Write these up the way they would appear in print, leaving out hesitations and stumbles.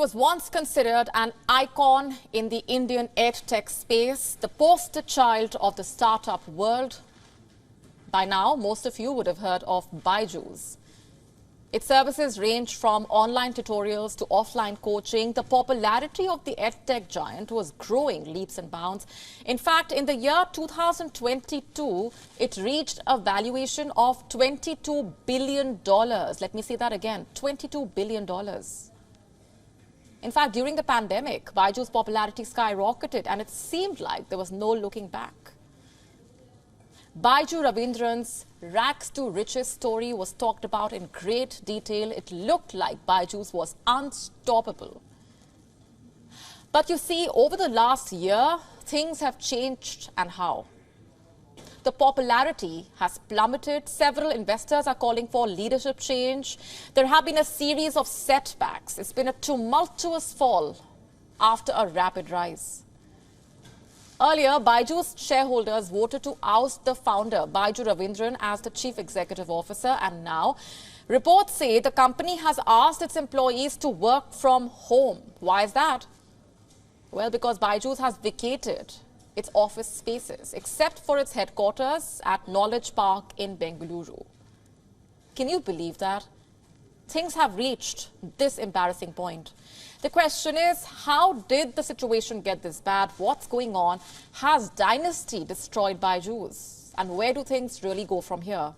was once considered an icon in the Indian edtech space, the poster child of the startup world. By now, most of you would have heard of Byju's. Its services range from online tutorials to offline coaching. The popularity of the edtech giant was growing leaps and bounds. In fact, in the year 2022, it reached a valuation of $22 billion. Let me say that again, $22 billion. In fact, during the pandemic, Byju's popularity skyrocketed and it seemed like there was no looking back. Byju Ravindran's rags to riches story was talked about in great detail. It looked like Byju's was unstoppable. But you see, over the last year, things have changed, and how? The popularity has plummeted. Several investors are calling for leadership change. There have been a series of setbacks. It's been a tumultuous fall after a rapid rise. Earlier, Byju's shareholders voted to oust the founder, Byju Ravindran, as the chief executive officer. And now, reports say the company has asked its employees to work from home. Why is that? Well, because Byju's has vacated its office spaces, except for its headquarters at Knowledge Park in Bengaluru. Can you believe that? Things have reached this embarrassing point. The question is, how did the situation get this bad? What's going on? Has dynasty destroyed Byju's? And where do things really go from here?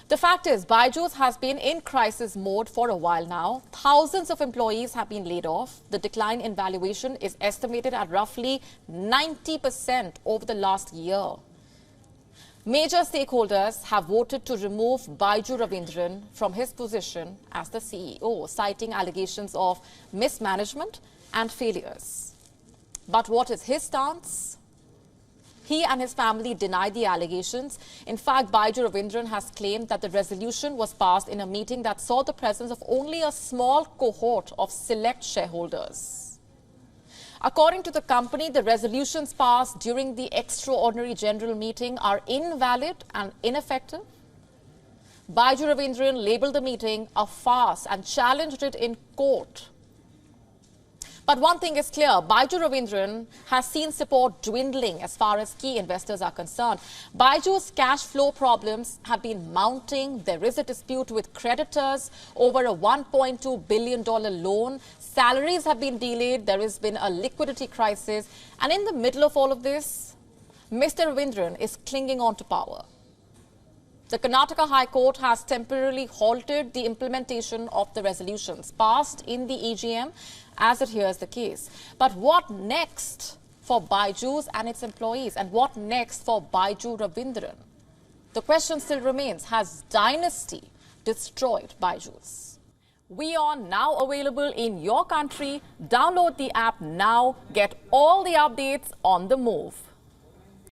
The fact is, Byju's has been in crisis mode for a while now. Thousands of employees have been laid off. The decline in valuation is estimated at roughly 90% over the last year. Major stakeholders have voted to remove Byju Ravindran from his position as the CEO, citing allegations of mismanagement and failures. But what is his stance? He and his family deny the allegations. In fact, Byju Ravindran has claimed that the resolution was passed in a meeting that saw the presence of only a small cohort of select shareholders. According to the company, the resolutions passed during the extraordinary general meeting are invalid and ineffective. Byju Ravindran labelled the meeting a farce and challenged it in court. But one thing is clear, Byju Ravindran has seen support dwindling as far as key investors are concerned. Byju's cash flow problems have been mounting. There is a dispute with creditors over a $1.2 billion loan. Salaries have been delayed. There has been a liquidity crisis. And in the middle of all of this, Mr. Ravindran is clinging on to power. The Karnataka High Court has temporarily halted the implementation of the resolutions passed in the EGM as it hears the case. But what next for Byju's and its employees? And what next for Byju Ravindran? The question still remains, has dynasty destroyed Byju's? WION now available in your country. Download the app now. Get all the updates on the move.